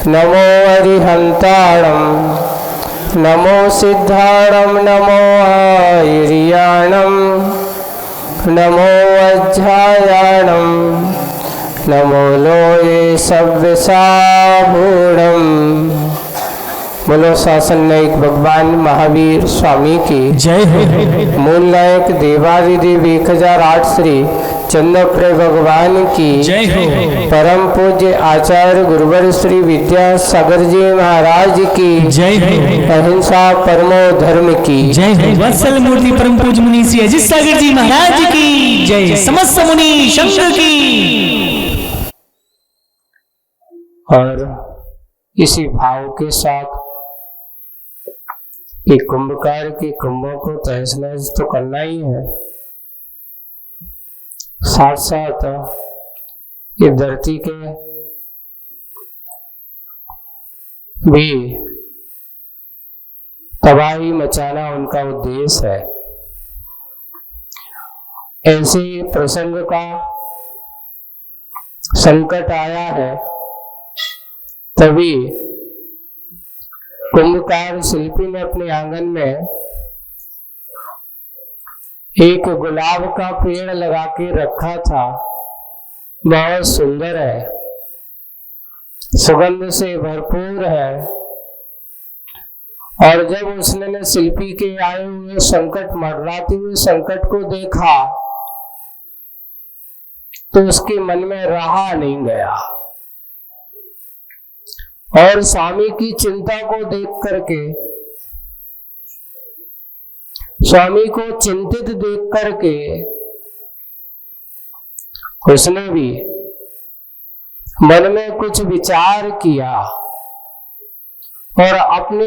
नमो अरिहंताणं नमो सिद्धाणं नमो आयर्याणं नमो अज्जायाणं नमो लोये सव्यसाभूणम्। बोलो शासन नायक भगवान महावीर स्वामी की जय हो। मूल नायक देवादिदेव 1008 श्री चंद्रप्रिय भगवान की जय हो। परम पूज्य आचार्य गुरुवर श्री विद्यासागर जी महाराज की जय हो। अहिंसा परमो धर्म की जय हो। वत्सल मूर्ति परम पूज्य मुनि श्री अजित सागर जी महाराज की जय। समस्त मुनि संघ की। और इसी भाव के साथ कि कुंभकार के कुंभों को तहस नहस तो करना ही है, साथ साथ ये धरती के भी तबाही मचाना उनका उद्देश्य है। ऐसे प्रसंग का संकट आया है, तभी कुंभकार शिल्पी ने अपने आंगन में एक गुलाब का पेड़ लगा के रखा था। बहुत सुंदर है, सुगंध से भरपूर है। और जब उसने शिल्पी के आए हुए संकट, मंडराते हुए संकट को देखा तो उसके मन में रहा नहीं गया और स्वामी की चिंता को देख करके, स्वामी को चिंतित देख करके उसने भी मन में कुछ विचार किया और अपने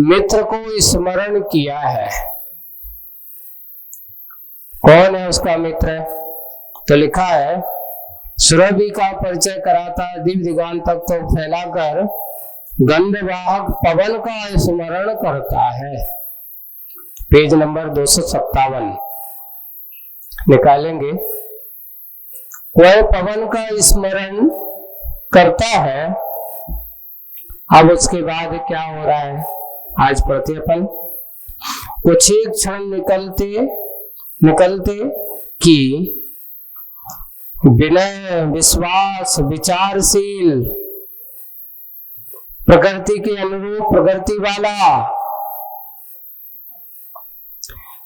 मित्र को स्मरण किया है। कौन है उसका मित्र? तो लिखा है, सुरभि का परिचय कराता दिव्य दिगांत तक तो फैलाकर गंधवाहक पवन का स्मरण करता है। पेज नंबर 257 निकालेंगे। वह पवन का स्मरण करता है। अब उसके बाद क्या हो रहा है आज पढ़ते अपन। कुछ एक क्षण निकलते कि विनय विश्वास विचारशील प्रकृति के अनुरूप प्रकृति वाला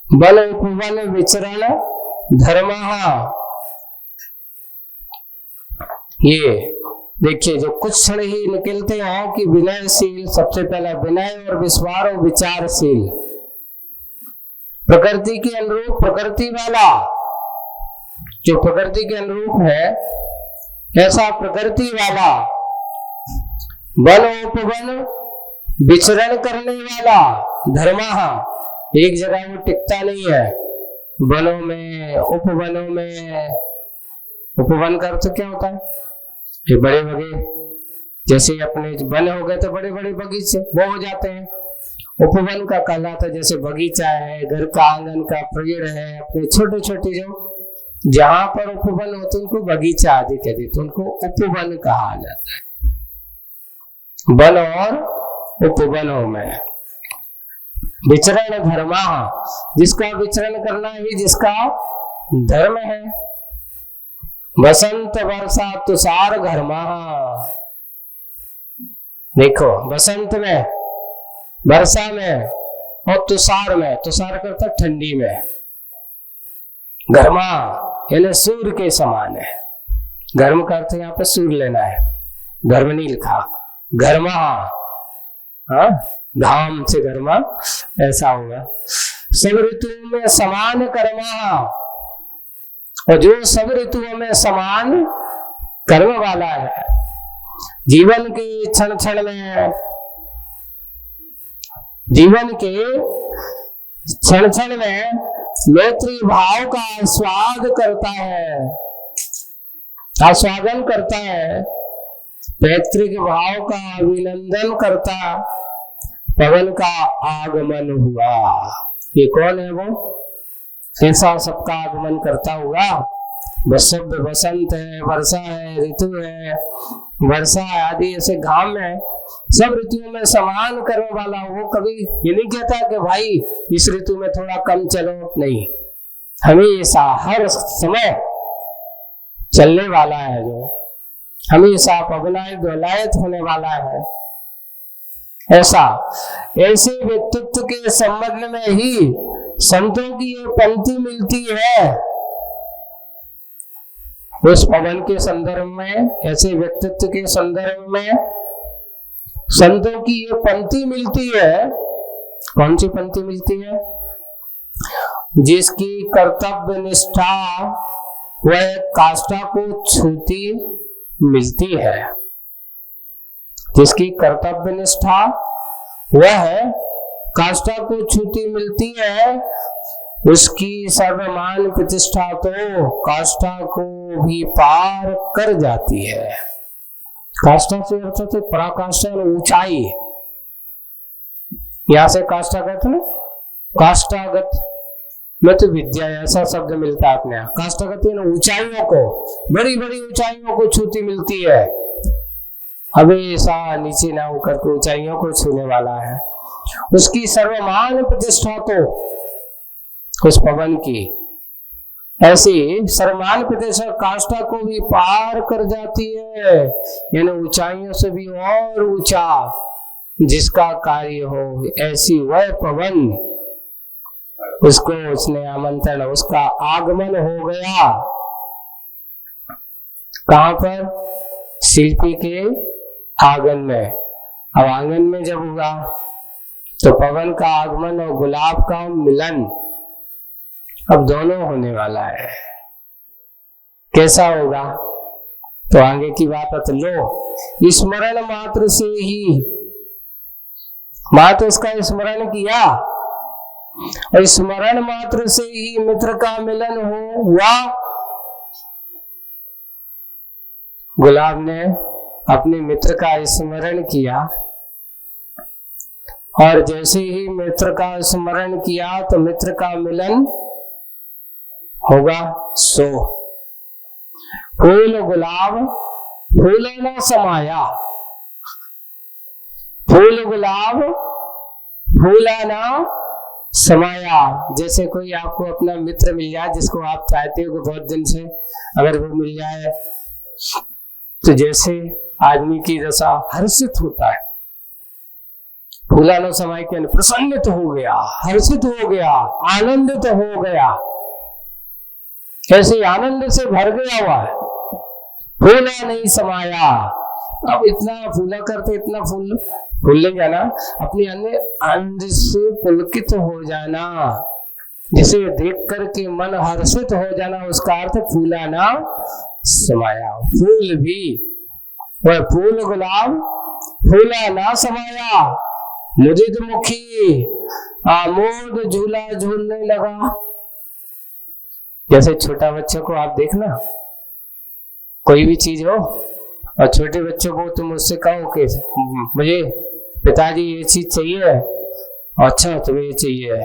बल उपवन विचरण धर्म। ये देखिए, जो कुछ क्षण ही निकलते हैं कि विनयशील, सबसे पहला विनय और विश्वास और विचारशील, प्रकृति के अनुरूप प्रकृति वाला, जो प्रकृति के अनुरूप है ऐसा प्रकृति वाला, वन उपवन विचरण करने वाला धर्म। एक जगह वो टिकता नहीं है, वनों में उपवनों में। उपवन का अर्थ क्या होता है? ये बड़े बड़े, जैसे अपने वन हो गए तो बड़े बड़े बगीचे वो हो जाते हैं। उपवन का कहलाता जैसे बगीचा है, घर का आंगन का पेड़ है, अपने छोटे छोटे जो जहां पर उपवन होते उनको बगीचा आदि कहते, तो उनको उपवन कहा जाता है। वन और उपवनों में विचरण धर्मा, जिसका विचरण करना ही जिसका धर्म है। बसंत वर्षा तुषार घर्मा, देखो बसंत में, वर्षा में और तुषार में। तुषार करता ठंडी में, घर्मा यानी सूर्य के समान है। गर्म का अर्थ यहाँ पे सूर्य लेना है, गर्म नहीं लिखा, घर्मा। हाँ, घाम से घर्मा ऐसा होगा। सब ऋतुओं में समान कर्मा, और जो सब ऋतुओं में समान कर्म वाला है। जीवन के क्षण क्षण में, जीवन के क्षण क्षण में मैत्री भाव का स्वाद करता है, आस्वादन करता है, पैतृक भाव का अभिनंदन करता पवन का आगमन हुआ। ये कौन है वो? ऐसा सबका आगमन करता हुआ बस शब्द वसंत है, वर्षा है, ऋतु है, वर्षा आदि ऐसे घाम है, सब ऋतुओं में समान करने वाला। वो कभी ये नहीं कहता कि भाई इस ऋतु में थोड़ा कम चलो, नहीं, हमेशा हर समय चलने वाला है, जो हमेशा पवनायत डोलायत होने वाला है। ऐसे व्यक्तित्व के संबंध में ही संतों की ये पंक्ति मिलती है। उस पवन के संदर्भ में, ऐसे व्यक्तित्व के संदर्भ में संतों की ये पंक्ति मिलती है। कौन सी पंक्ति मिलती है? जिसकी कर्तव्य निष्ठा वह काष्ठा को छूती मिलती है। जिसकी कर्तव्य निष्ठा वह काष्ठा को छूती मिलती है, उसकी सर्वमान प्रतिष्ठा तो काष्ठा को भी पार कर जाती है। काष्ठा से अर्थ है पराकाष्ठा, ऊंचाई। यहां से काष्ठा कहते हैं काष्ठागत में तो विद्या ऐसा शब्द मिलता है अपने यहाँ। काष्ठागत ऊंचाइयों को, बड़ी बड़ी ऊंचाइयों को छूती मिलती है, हमेशा नीचे ना होकर के ऊंचाइयों को छूने वाला है। उसकी सर्वमान प्रतिष्ठा तो उस पवन की ऐसी सर्वमान प्रतिष्ठा काष्ठा को भी पार कर जाती है, यानी ऊंचाइयों से भी और ऊंचा जिसका कार्य हो, ऐसी वह पवन, उसको उसने आमंत्रण, उसका आगमन हो गया। कहां पर? शिल्पी के आंगन में। अब आंगन में जब हुआ तो पवन का आगमन और गुलाब का मिलन अब दोनों होने वाला है। कैसा होगा? तो आगे की बात है। तो लो, स्मरण मात्र से ही, मात्र उसका स्मरण किया और स्मरण मात्र से ही मित्र का मिलन हुआ। गुलाब ने अपने मित्र का स्मरण किया और जैसे ही मित्र का स्मरण किया तो मित्र का मिलन होगा। सो फूल गुलाब फूले न समाया, फूल गुलाब फूला ना समाया। जैसे कोई आपको अपना मित्र मिल जाए जिसको आप चाहते हो बहुत दिन से, अगर वो मिल जाए तो जैसे आदमी की दशा हर्षित होता है, फूला न समाया के प्रसन्नित हो गया, हर्षित हो गया, आनंदित हो गया, ऐसे आनंद से भर गया हुआ है। फूला नहीं समाया। अब इतना फूला करते, इतना फूलने जाना, अपनी आनंद से पुलकित हो जाना, जिसे देख करके मन हर्षित हो जाना, उसका अर्थ फूला ना समाया। फूल भी वह फूल गुलाब फूला ना समाया, मुदित मुखी आमोद झूला झूलने लगा। जैसे छोटा बच्चे को आप देखना, कोई भी चीज हो और छोटे बच्चों को तुम उससे कहो कि मुझे पिताजी ये चीज चाहिए, अच्छा तुम्हें ये चाहिए,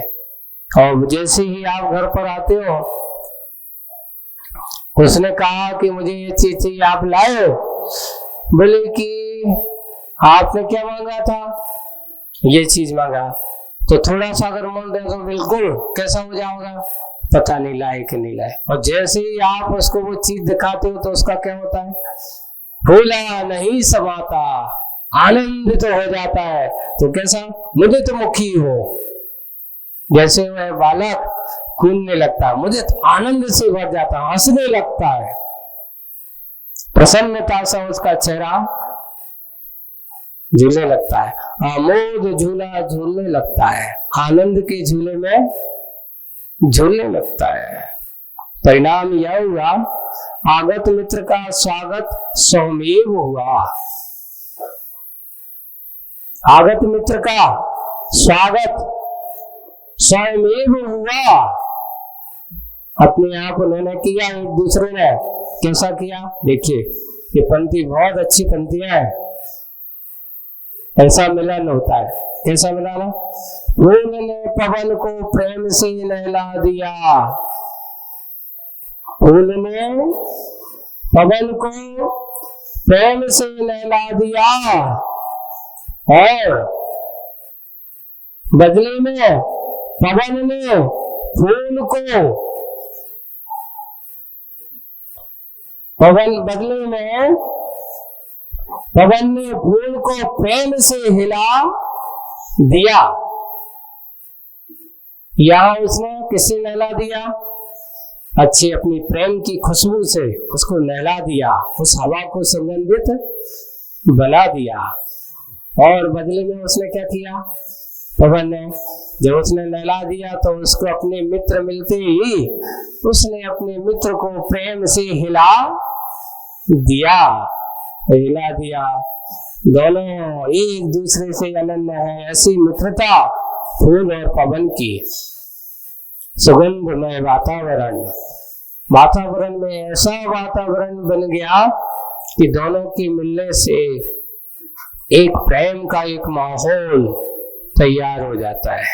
और जैसे ही आप घर पर आते हो उसने कहा कि मुझे ये चीज चाहिए, आप लाए, बोले कि आपने क्या मांगा था? ये चीज मांगा। तो थोड़ा सा अगर मन दे तो बिल्कुल कैसा हो जाओगा, पता नहीं लाए कि नहीं लाए। और जैसे ही आप उसको वो चीज दिखाते हो तो उसका क्या होता है? फूला नहीं समाता, आनंदित तो हो जाता है। तो कैसा? मुदित मुखी हो, जैसे वह बालक कूदने लगता है, मुझे आनंद से भर जाता है, हंसने लगता है, प्रसन्नता से उसका चेहरा झूलने लगता है, आमोद झूला झूलने लगता है, आनंद के झूले में झूलने लगता है। परिणाम यह हुआ, आगत मित्र का स्वागत स्वमेव हुआ। आगत मित्र का स्वागत स्वयमेव हुआ। अपने आप उन्होंने किया, एक दूसरे ने कैसा किया? देखिए, ये पंक्ति बहुत अच्छी पंक्तियां है। ऐसा मिलन होता है। कैसा मिलन? फूल ने पवन को प्रेम से नहला दिया, फूल ने पवन को प्रेम से नहला दिया और बदले में पवन ने फूल को पवन ने फूल को प्रेम से हिला दिया। यहाँ उसने किससे नहला दिया? अच्छी अपनी प्रेम की खुशबू से उसको नहला दिया, उस हवा को सुगंधित बना दिया। और बदले में उसने क्या किया? पवन ने जब उसने नहला दिया तो उसको अपने मित्र मिलते ही उसने अपने मित्र को प्रेम से हिला दिया। दोनों एक दूसरे से अनन्य है। ऐसी मित्रता फूल और पवन की। सुगंधमय वातावरण में ऐसा वातावरण बन गया कि दोनों के मिलने से एक प्रेम का एक माहौल तैयार हो जाता है।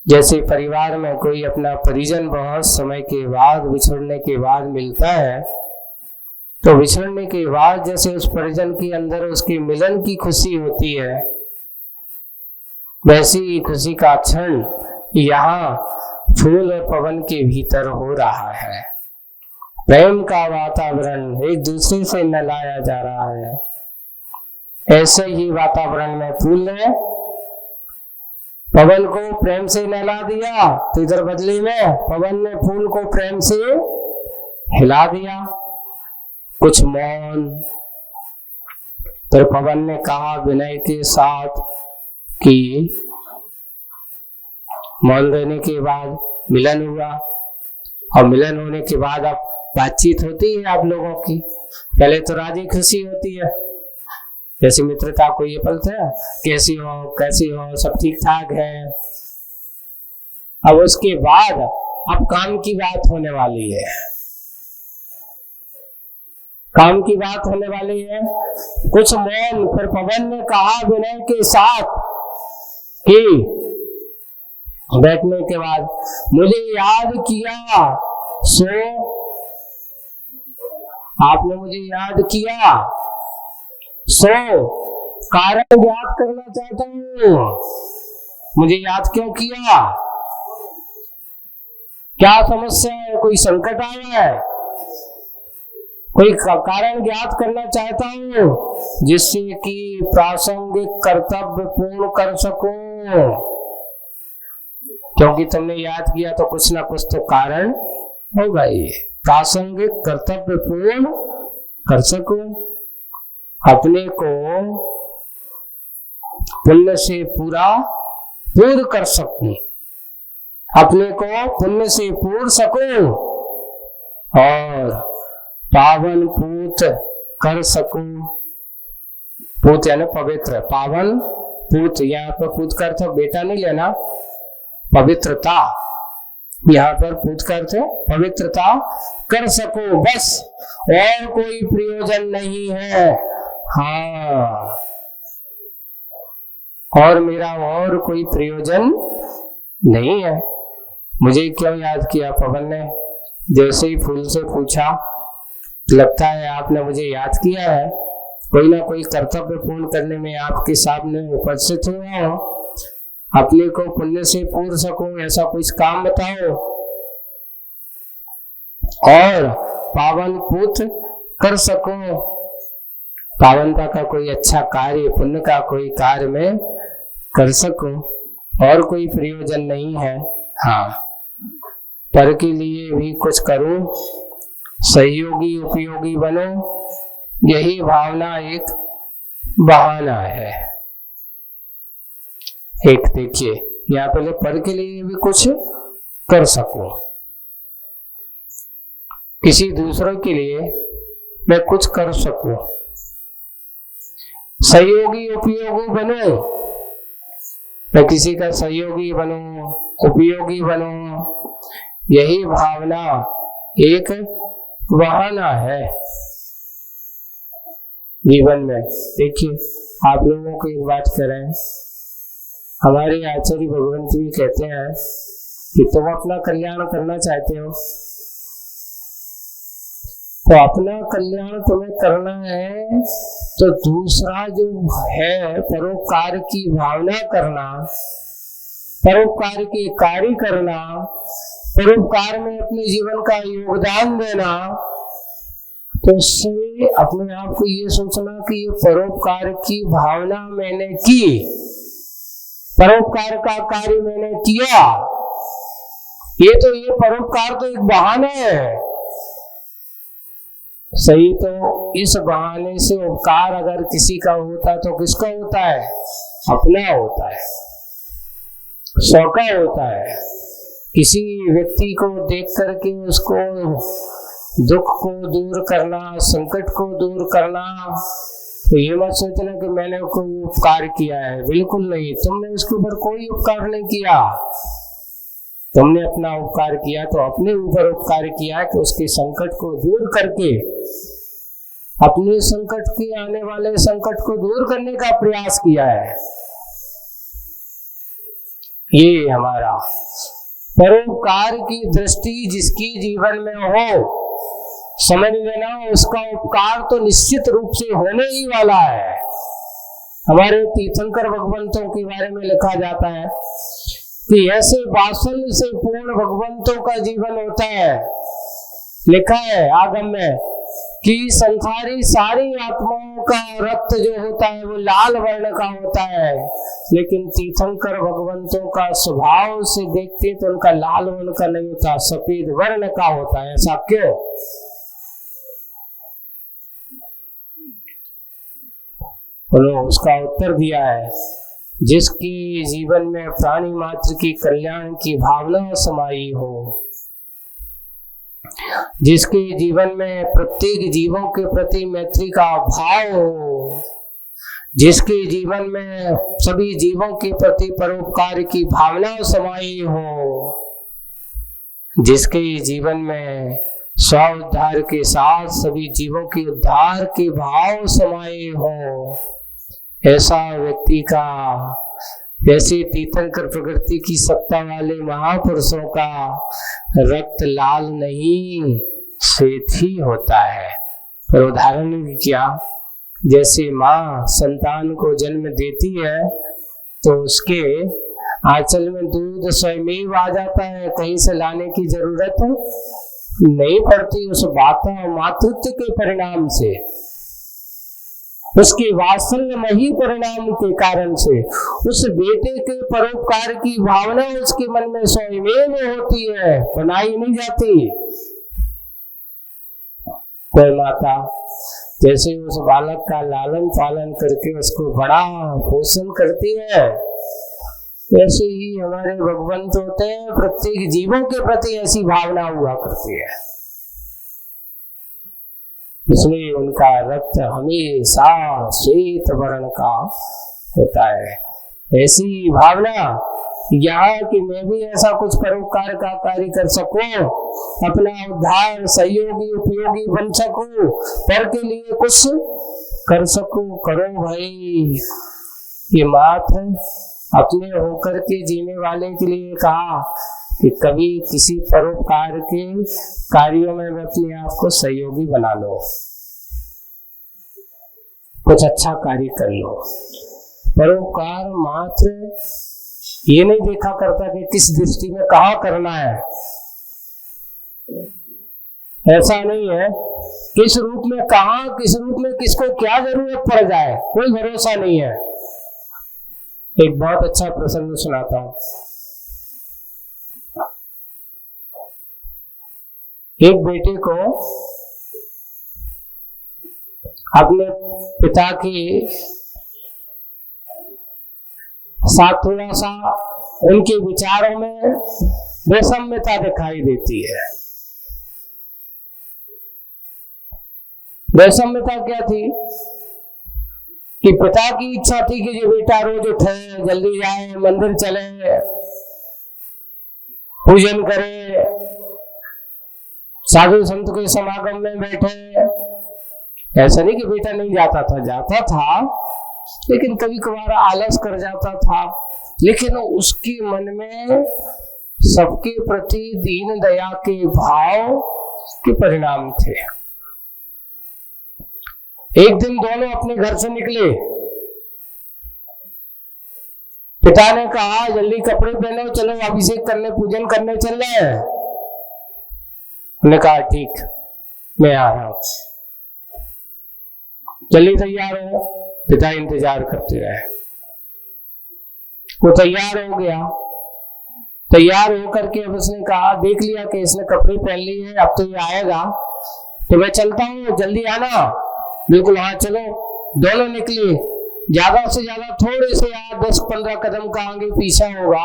जैसे परिवार में कोई अपना परिजन बहुत समय के बाद बिछड़ने के बाद मिलता है, तो बिछड़ने के बाद जैसे उस परिजन के अंदर उसके मिलन की खुशी होती है, वैसी ही खुशी का क्षण यहाँ फूल और पवन के भीतर हो रहा है। प्रेम का वातावरण, एक दूसरे से नहलाया जा रहा है। ऐसे ही वातावरण में फूल ने पवन को प्रेम से नहला दिया, तो इधर बदले में पवन ने फूल को प्रेम से हिला दिया। कुछ मौन, फिर पवन ने कहा विनय के साथ कि मौन रहने के बाद मिलन हुआ, और मिलन होने के बाद अब बातचीत होती है आप लोगों की। पहले तो राजी खुशी होती है, जैसे मित्रता को ये पलता है, कैसी हो, सब ठीक ठाक है। अब उसके बाद अब काम की बात होने वाली है। कुछ मौन, फिर पवन ने कहा विनय के साथ कि बैठने के बाद मुझे याद किया आपने मुझे याद किया सो कारण ज्ञात करना चाहता हूँ। मुझे याद क्यों किया? क्या समस्या है? कोई संकट आया है? कोई कारण ज्ञात करना चाहता हूँ जिससे कि प्रासंगिक कर्तव्य पूर्ण कर सकूं। क्योंकि तुमने याद किया तो कुछ ना कुछ तो कारण होगा ही। प्रासंगिक कर्तव्य पूर्ण कर सकूं, अपने को पुण्य से पूर्ण कर सकूं, अपने को पुण्य से पूर्ण सकूं और पावन पूत कर सकूं। पूत यानी पवित्र, पावन पूत, यहाँ पर पूत का अर्थ बेटा नहीं लेना, पवित्रता। यहाँ पर पूत का अर्थ पवित्रता कर सकूं, बस और कोई प्रयोजन नहीं है। हाँ, और मेरा और कोई प्रयोजन नहीं है। मुझे क्यों याद किया पवन ने? जैसे ही फूल से पूछा, लगता है आपने मुझे याद किया है, कोई ना कोई कर्तव्य पूर्ण करने में आपके सामने उपस्थित हुआ हूं, अपने को पुण्य से पूर्ण सकूं ऐसा कुछ काम बताओ और पावन पूत कर सकूं। पावनता का कोई अच्छा कार्य, पुण्य का कोई कार्य में कर सकूं, और कोई प्रयोजन नहीं है। हाँ, पर के लिए भी कुछ करूं, सहयोगी उपयोगी बनो, यही भावना एक बहाना है। एक देखिए यहाँ पहले पर के लिए भी कुछ कर सकूं, किसी दूसरों के लिए मैं कुछ कर सकूं, सहयोगी उपयोगी बनो, मैं किसी का सहयोगी बनूं, उपयोगी बनूं, यही भावना एक बहाना है जीवन में। देखिए आप लोगों को एक बात करें, हमारे आचार्य भगवंत जी कहते हैं कि तुम अपना कल्याण करना चाहते हो तो अपना कल्याण तुम्हें करना है तो दूसरा जो है परोपकार की भावना करना, परोपकार के कार्य करना, परोपकार में अपने जीवन का योगदान देना। तो उससे अपने आप को ये सोचना कि ये परोपकार की भावना मैंने की, परोपकार का कार्य मैंने किया। ये परोपकार तो एक बहाना है। सही, तो इस बहाने से उपकार अगर किसी का होता तो किसका होता है? अपना होता है, सौका होता है। किसी व्यक्ति को देख करके उसको दुख को दूर करना, संकट को दूर करना, तो ये मत सोचना कि मैंने कोई उपकार किया है। बिल्कुल नहीं, तुमने उसके ऊपर कोई उपकार नहीं किया। तुमने अपना उपकार किया तो अपने ऊपर उपकार किया कि उसके संकट को दूर करके, अपने संकट के आने वाले संकट को दूर करने का प्रयास किया है। ये हमारा परोपकार की दृष्टि जिसकी जीवन में हो, समझ लेना उसका उपकार तो निश्चित रूप से होने ही वाला है। हमारे तीर्थंकर भगवंतों के बारे में लिखा जाता है कि ऐसे वात्सल्य से पूर्ण भगवंतों का जीवन होता है। लिखा है आगम में कि संसारी सारी आत्माओं का रक्त जो होता है वो लाल वर्ण का होता है, लेकिन तीर्थंकर भगवंतों का स्वभाव से देखते तो उनका लाल वर्ण का नहीं होता, सफेद वर्ण का होता है। ऐसा क्यों? बोलो, उसका उत्तर दिया है, जिसके जीवन में प्राणी मात्र की कल्याण की भावना समाई हो, जिसके जीवन में प्रत्येक जीवों के प्रति मैत्री का भाव हो, जिसके जीवन में सभी जीवों के प्रति परोपकार की भावना समाई हो, जिसके जीवन में स्व उद्धार के साथ सभी जीवों के उद्धार के भाव समाये हो, ऐसा व्यक्ति का, ऐसे तीर्थंकर प्रकृति की सत्ता वाले महापुरुषों का रक्त लाल नहीं श्वेत ही होता है। पर उदाहरण क्या, जैसे माँ संतान को जन्म देती है तो उसके आंचल में दूध स्वयं आ जाता है, कहीं से लाने की जरूरत नहीं पड़ती। उस मातृत्व के परिणाम से, उसके वात्सल्यमयी परिणाम के कारण से, उस बेटे के परोपकार की भावना उसके मन में स्वयं होती है, बनाई नहीं जाती। कोई माता जैसे उस बालक का लालन पालन करके उसको बड़ा पोषण करती है, ऐसे ही हमारे भगवंत होते हैं, प्रत्येक जीवों के प्रति ऐसी भावना हुआ करती है, इसलिए उनका रक्त हमेशा श्वेत वर्ण का होता है। ऐसी भावना यहाँ कि मैं भी ऐसा कुछ परोपकार का कार्य कर सकूं, अपना उद्धार सहयोगी उपयोगी बन सकूं, पर के लिए कुछ कर सकूं, करो भाई। ये मात्र अपने होकर के जीने वाले के लिए कहा कि कभी किसी परोपकार के कार्यों में अपने आप को सहयोगी बना लो, कुछ अच्छा कार्य कर लो। परोपकार मात्र ये नहीं देखा करता कि किस दृष्टि में कहाँ करना है, ऐसा नहीं है। किस रूप में कहाँ, किस रूप में किसको क्या जरूरत पड़ जाए, कोई भरोसा नहीं है। एक बहुत अच्छा प्रसंग सुनाता हूं। एक बेटे को अपने पिता के साथ थोड़ा सा उनके विचारों में वैषम्यता दिखाई देती है। वैषम्यता क्या थी कि पिता की इच्छा थी कि जो बेटा रोज उठे, जल्दी जाए, मंदिर चले, पूजन करे, साधु संत के समागम में बैठे। ऐसा नहीं कि बेटा नहीं जाता था, लेकिन कभी कभार आलस कर जाता था, लेकिन उसके मन में सबके प्रति दीन दया के भाव के परिणाम थे। एक दिन दोनों अपने घर से निकले। पिता ने कहा जल्दी कपड़े पहनो, चलो अभिषेक करने पूजन करने चल रहे हैं। उन्होंने कहा ठीक, मैं आ रहा हूं, जल्दी तैयार हो। पिता इंतजार करते रहे। वो तैयार हो गया। तैयार होकर के अब उसने कहा, देख लिया कि इसने कपड़े पहन लिए हैं, अब तो ये आएगा, तो मैं चलता हूं, जल्दी आना। बिल्कुल हाँ चलो। दोनों निकले। ज्यादा से ज्यादा थोड़े से 10-15 कदम का आगे पीछा होगा।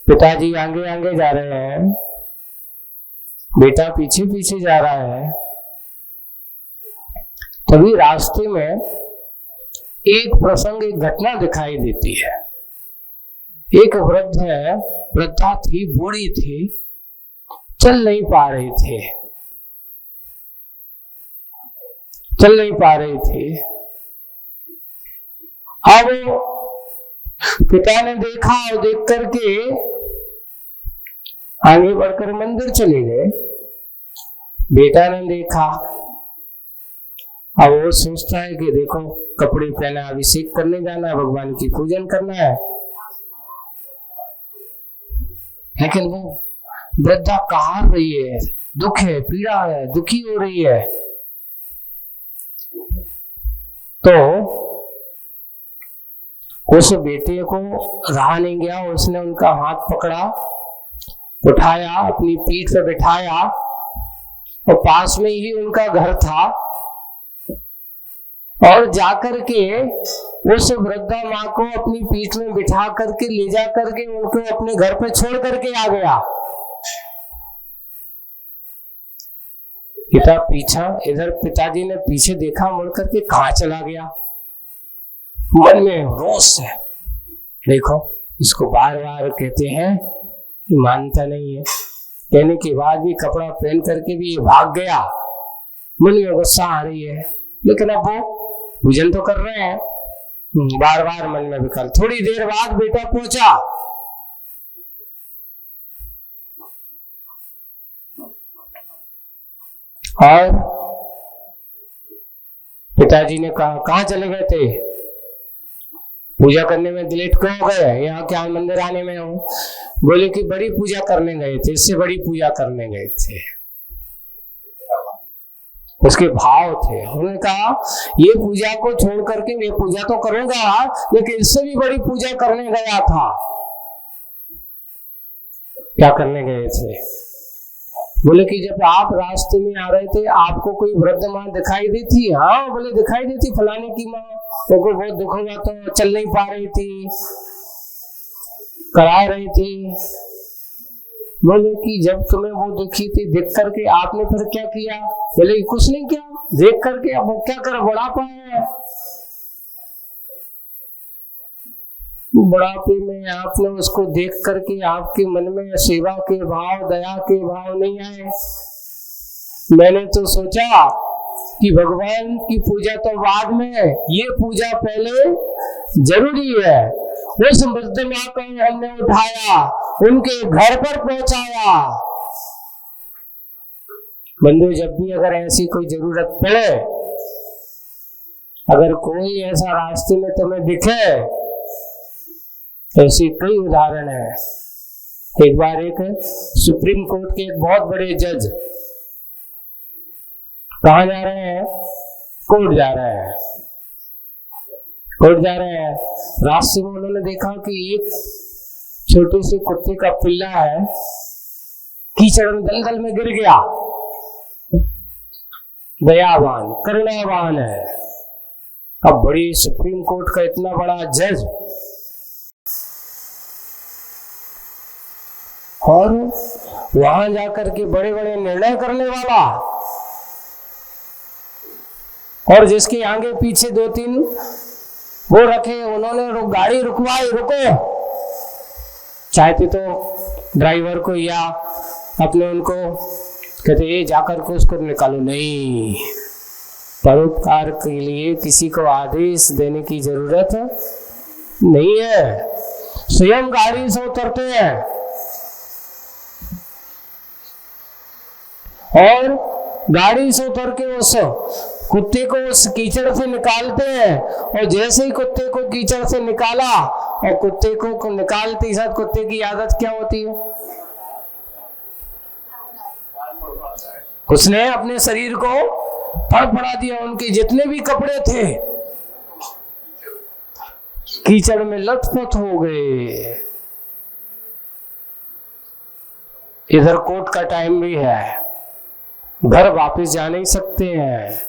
पिताजी आगे आगे जा रहे हैं, बेटा पीछे पीछे जा रहा है। तभी रास्ते में एक प्रसंग, एक घटना दिखाई देती है। एक वृद्ध है, वृद्धा थी, बूढ़ी थी, चल नहीं पा रही थी, चल नहीं पा रही थी। अब पिता ने देखा और देख करके आगे बढ़कर मंदिर चले गए। बेटा ने देखा, अब वो सोचता है कि देखो कपड़े पहना, अभिषेक करने जाना है, भगवान की पूजन करना है। लेकिन वो वृद्धा कहा रही है, दुख है, पीड़ा है, दुखी हो रही है। तो उस बेटे को रहा नहीं गया, उसने उनका हाथ पकड़ा, उठाया, अपनी पीठ पे बिठाया और पास में ही उनका घर था। और जाकर के उस वृद्धा माँ को अपनी पीठ में बिठा करके ले जा करके उनको अपने घर पे छोड़ करके आ गया। पिता पीछा, इधर पिताजी ने पीछे देखा, मुड़ करके कहाँ चला गया। मन में रोष है, देखो इसको बार बार कहते हैं कि मानता नहीं है, कहने के बाद भी कपड़ा पहन करके भी भाग गया। मन में गुस्सा आ रही है, लेकिन अब वो पूजन तो कर रहे हैं, बार बार मन में विकल्प। थोड़ी देर बाद बेटा पहुंचा। और पिताजी ने कहा, कहाँ चले गए थे? पूजा करने में लेट क्यों हो गए? यहाँ क्या मंदिर आने में हो? बोले कि बड़ी पूजा करने गए थे, इससे बड़ी पूजा करने गए थे। उसके भाव थे। उन्होंने कहा ये पूजा को छोड़ करके, ये पूजा तो करूंगा लेकिन इससे भी बड़ी पूजा करने गया था। क्या करने गए थे? बोले कि जब आप रास्ते में आ रहे थे आपको कोई वृद्ध माँ दिखाई दी थी? हाँ बोले दिखाई दी थी, फलाने की माँ, उनको बहुत दुख हुआ तो चल नहीं पा रही थी, करा रही थी। बोले कि जब तुम्हें वो दिखी थी, देख करके आपने फिर क्या किया? बोले कुछ नहीं किया, देख करके अब वो क्या कर, बुढ़ापा है, बुढ़ापे में आपने उसको देख करके आपके मन में सेवा के भाव, दया के भाव नहीं आए। मैंने तो सोचा कि भगवान की पूजा तो बाद में, ये पूजा पहले जरूरी है। उस वृद्ध माँ को हमने उठाया, उनके घर पर पहुंचाया। बंधु, जब भी अगर ऐसी कोई जरूरत पड़े, अगर कोई ऐसा रास्ते में तुम्हें दिखे, ऐसी कई उदाहरण है। एक बार एक सुप्रीम कोर्ट के एक बहुत बड़े जज कहाँ जा रहे हैं? कोर्ट जा रहे हैं, कोर्ट जा रहे हैं। रास्ते में उन्होंने देखा कि एक छोटे से कुत्ते का पिल्ला है, कीचड़ में दलदल में गिर गया। दयावान, करुणावान है। अब बड़ी सुप्रीम कोर्ट का इतना बड़ा जज और वहां जाकर के बड़े बड़े निर्णय करने वाला, और जिसके आगे पीछे 2-3 वो रखे, उन्होंने गाड़ी रुकवाई, रुको। चाहते तो ड्राइवर को या अपने उनको कहते ये जाकर के उसको निकालो, नहीं। परोपकार के लिए किसी को आदेश देने की जरूरत नहीं है, स्वयं गाड़ी से उतरते हैं। और गाड़ी से उतर के उस कुत्ते को उस कीचड़ से निकालते हैं, और जैसे ही कुत्ते को कीचड़ से निकाला और कुत्ते को निकालते ही साथ कुत्ते की आदत क्या होती है, उसने अपने शरीर को फड़फड़ा दिया। उनके जितने भी कपड़े थे कीचड़ में लथपथ हो गए। इधर कोर्ट का टाइम भी है, घर वापस जा नहीं सकते हैं,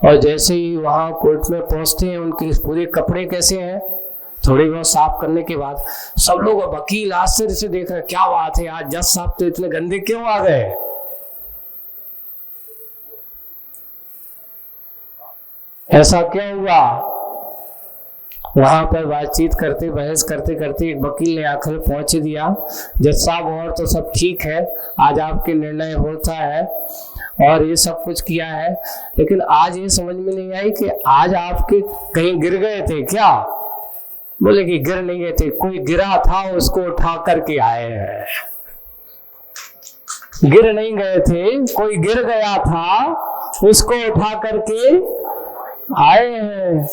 और जैसे ही वहां कोर्ट में पहुंचते हैं उनके पूरे कपड़े कैसे हैं, थोड़ी बहुत साफ करने के बाद सब लोग वकील आश्चर्य से देख रहे हैं, क्या बात है आज जज साहब तो इतने गंदे क्यों आ गए। ऐसा क्या हुआ। वहां पर बातचीत करते बहस करते करते एक वकील ने आखिर पहुंच दिया, जज साहब और तो सब ठीक है, आज आपके निर्णय होता है और ये सब कुछ किया है, लेकिन आज ये समझ में नहीं आई कि आज आपके कहीं गिर गए थे क्या। बोले कि गिर नहीं गए थे, कोई गिरा था उसको उठा करके आए हैं। गिर नहीं गए थे, कोई गिर गया था उसको उठा करके आए हैं।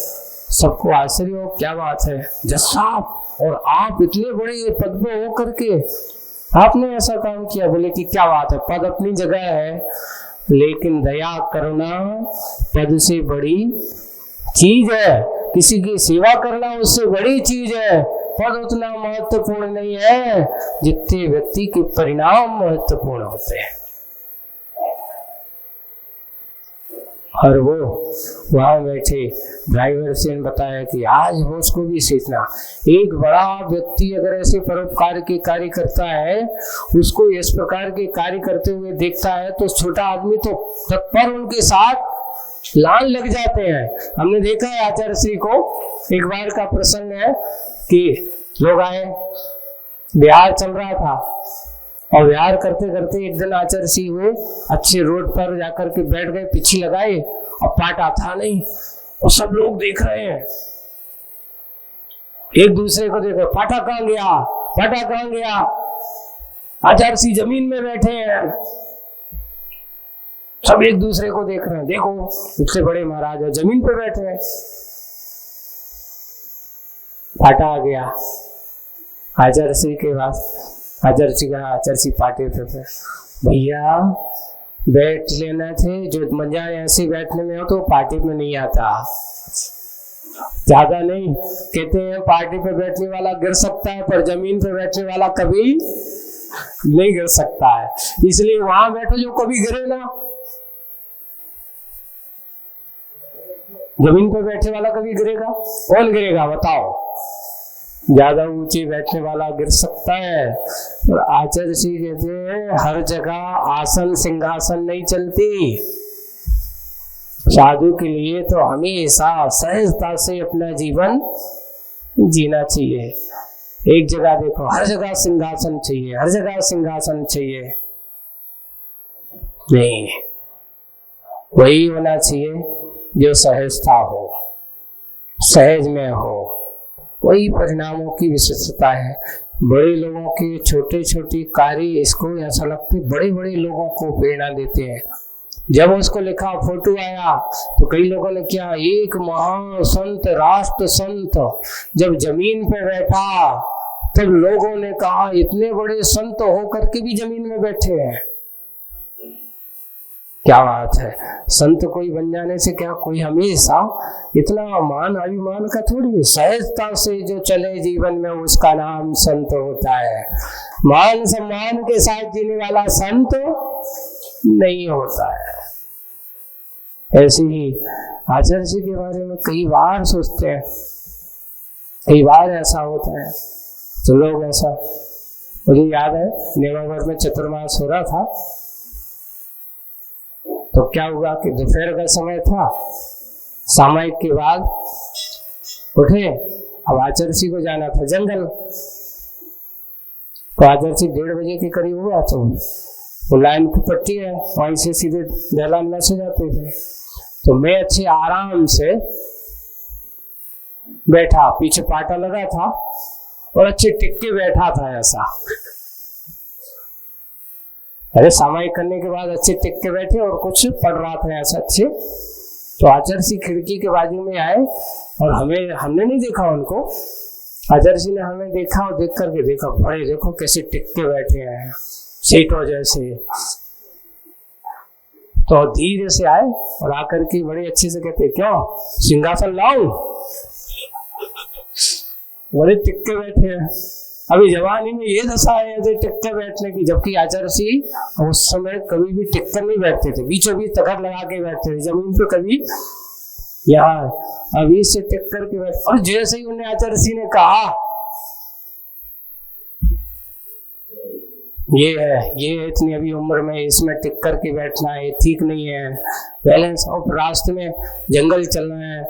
सबको आश्चर्य हो, क्या बात है जज साहब और आप इतने बड़े पद पे हो करके आपने ऐसा काम किया। बोले कि क्या बात है, पद अपनी जगह है, लेकिन दया करुणा पद से बड़ी चीज है, किसी की सेवा करना उससे बड़ी चीज है। पद उतना महत्वपूर्ण नहीं है जितने व्यक्ति के परिणाम महत्वपूर्ण होते हैं। और वो वहां बैठे ड्राइवर से बताया कि आज हो उसको भी सीखना, एक बड़ा व्यक्ति अगर ऐसे परोपकार के कार्य करता है, उसको इस प्रकार के कार्य करते हुए देखता है, तो छोटा आदमी तो तत्पर उनके साथ लान लग जाते हैं। हमने देखा है आचार्य श्री को, एक बार का प्रसंग है कि लोग आए, बिहार चल रहा था और विहार करते करते एक दिन आचार्य श्री हुए, अच्छे रोड पर जाकर के बैठ गए, पीछे लगाए और पाटा था नहीं, और सब लोग देख रहे हैं, एक दूसरे को देख रहे, पाटा कहाँ गया, पाटा कहाँ गया। आचार्य श्री जमीन में बैठे हैं, सब एक दूसरे को देख रहे हैं, देखो इतने बड़े महाराज है जमीन पे बैठे हैं, पाटा आ गया। आचार्य श्री के पास आचार्य जी का आचार्य जी पाटे पे भैया बैठ लेना थे, जो मजा ऐसे बैठने में हो तो पार्टी में नहीं आता, ज्यादा नहीं। कहते हैं पार्टी पे बैठने वाला गिर सकता है पर जमीन पे बैठने वाला कभी नहीं गिर सकता है, इसलिए वहां बैठो जो कभी गिरे ना। जमीन पे बैठने वाला कभी गिरेगा, कौन गिरेगा बताओ। ज्यादा ऊंचे बैठने वाला गिर सकता है। और आचार्य जी कहते हैं हर जगह आसन सिंहासन नहीं चलती, साधु के लिए तो हमेशा सहजता से अपना जीवन जीना चाहिए। एक जगह देखो, हर जगह सिंहासन चाहिए, हर जगह सिंहासन चाहिए नहीं, वही होना चाहिए जो सहजता हो, सहज में हो, वही परिणामों की विशिष्टता है। बड़े लोगों के छोटे छोटे कार्य इसको ऐसा लगता है बड़े बड़े लोगों को प्रेरणा देते हैं। जब उसको लिखा फोटो आया तो कई लोगों ने क्या, एक महान संत राष्ट्र संत जब जमीन पे बैठा तब लोगों ने कहा इतने बड़े संत होकर के भी जमीन में बैठे हैं, क्या बात है। संत कोई बन जाने से क्या, कोई हमेशा इतना मान अभिमान का थोड़ी, सहजता से जो चले जीवन में उसका नाम संत होता है। मान सम्मान के साथ जीने वाला संत नहीं होता है। ऐसे ही आचार्य जी के बारे में कई बार सोचते हैं, कई बार ऐसा होता है तो लोग ऐसा, मुझे याद है नेवागढ़ में चतुर्मास हो रहा था तो क्या हुआ कि दोपहर का समय था, सामायिक के बाद उठे, अब आचार्य जी को जाना था जंगल, तो आचार्य जी 1:30 बजे के करीब हुआ तो वो लाइन की पट्टी है वहीं से सीधे दहलान से जाते थे, तो मैं अच्छे आराम से बैठा, पीछे पाटा लगा था और अच्छे टिक के बैठा था ऐसा। अरे सामायिक करने के बाद अच्छे टिक के बैठे और कुछ पढ़ रहा था ऐसा अच्छे, तो आचार्य खिड़की के बाजू में आए और हमने नहीं देखा उनको, आचार्य ने हमें देखा और देख करके देखा, बड़े देखो कैसे टिक के बैठे हैं सीटों जैसे। तो धीरे से आए और आकर के बड़े अच्छे से कहते, क्यों सिंहासन लाऊं? बड़े टिक के बैठे हैं। अभी जवानी में ये दशा है ऐसे टिक के बैठने की, जबकि आचार्य उस समय कभी भी टिक कर नहीं बैठते थे, बीचों बीच तखत लगा के बैठते थे जमीन पे, कभी यहाँ अभी से टिक करके बैठ। और जैसे ही उन्हें आचार्य ने कहा ये है इतनी अभी उम्र में इसमें टिक करके बैठना है, ठीक नहीं है, बैलेंस। और रास्ते में जंगल चलना है,